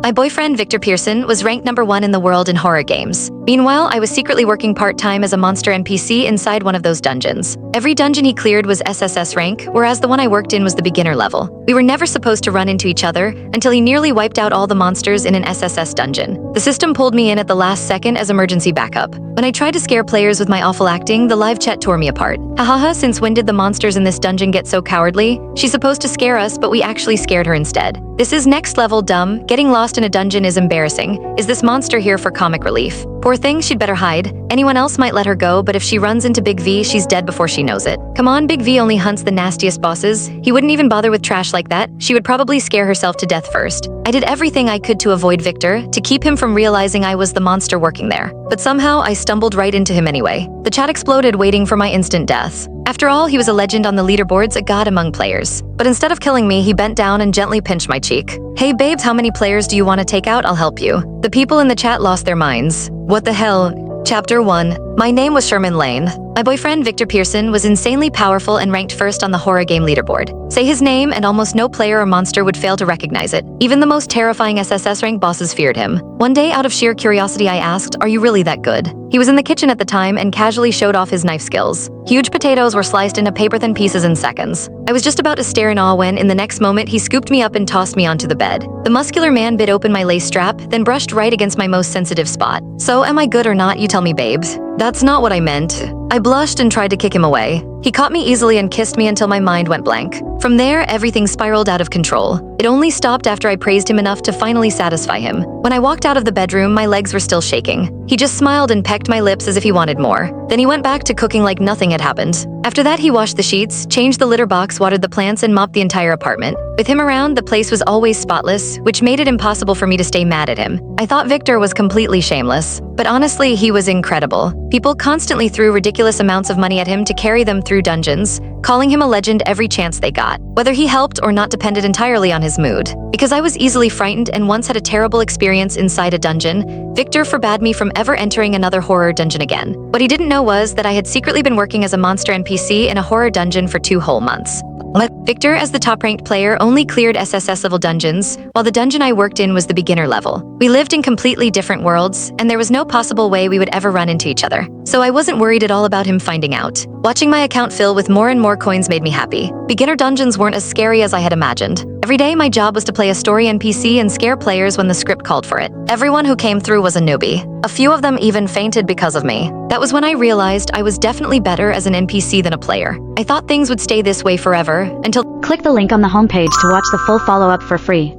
My boyfriend, Victor Pearson, was ranked #1 in the world in horror games. Meanwhile, I was secretly working part-time as a monster NPC inside one of those dungeons. Every dungeon he cleared was SSS rank, whereas the one I worked in was the beginner level. We were never supposed to run into each other until he nearly wiped out all the monsters in an SSS dungeon. The system pulled me in at the last second as emergency backup. When I tried to scare players with my awful acting, the live chat tore me apart. Hahaha, since when did the monsters in this dungeon get so cowardly? She's supposed to scare us, but we actually scared her instead. This is next level dumb. Getting lost in a dungeon is embarrassing. Is this monster here for comic relief? Poor thing, she'd better hide. Anyone else might let her go, but if she runs into Big V, she's dead before she knows it. Come on, Big V only hunts the nastiest bosses. He wouldn't even bother with trash like that. She would probably scare herself to death first. I did everything I could to avoid Victor, to keep him from realizing I was the monster working there. But somehow, I stumbled right into him anyway. The chat exploded waiting for my instant death. After all, he was a legend on the leaderboards, a god among players. But instead of killing me, he bent down and gently pinched my cheek. Hey babes, how many players do you want to take out? I'll help you. The people in the chat lost their minds. What the hell? Chapter 1. My name was Sherman Lane. My boyfriend, Victor Pearson, was insanely powerful and ranked first on the horror game leaderboard. Say his name and almost no player or monster would fail to recognize it. Even the most terrifying SSS rank bosses feared him. One day, out of sheer curiosity, I asked, "Are you really that good?" He was in the kitchen at the time and casually showed off his knife skills. Huge potatoes were sliced into paper-thin pieces in seconds. I was just about to stare in awe when, in the next moment, he scooped me up and tossed me onto the bed. The muscular man bit open my lace strap, then brushed right against my most sensitive spot. So, am I good or not? You tell me, babes. That's not what I meant. I blushed and tried to kick him away. He caught me easily and kissed me until my mind went blank. From there, everything spiraled out of control. It only stopped after I praised him enough to finally satisfy him. When I walked out of the bedroom, my legs were still shaking. He just smiled and pecked my lips as if he wanted more. Then he went back to cooking like nothing had happened. After that, he washed the sheets, changed the litter box, watered the plants, and mopped the entire apartment. With him around, the place was always spotless, which made it impossible for me to stay mad at him. I thought Victor was completely shameless. But honestly, he was incredible. People constantly threw ridiculous amounts of money at him to carry them through dungeons, calling him a legend every chance they got. Whether he helped or not depended entirely on his mood. Because I was easily frightened and once had a terrible experience inside a dungeon, Victor forbade me from ever entering another horror dungeon again. What he didn't know was that I had secretly been working as a monster NPC in a horror dungeon for 2 whole months. Victor, as the top-ranked player, only cleared SSS level dungeons, while the dungeon I worked in was the beginner level. We lived in completely different worlds, and there was no possible way we would ever run into each other. So I wasn't worried at all about him finding out. Watching my account fill with more and more coins made me happy. Beginner dungeons weren't as scary as I had imagined. Every day, my job was to play a story NPC and scare players when the script called for it. Everyone who came through was a newbie. A few of them even fainted because of me. That was when I realized I was definitely better as an NPC than a player. I thought things would stay this way forever, until Click the link on the homepage to watch the full follow-up for free.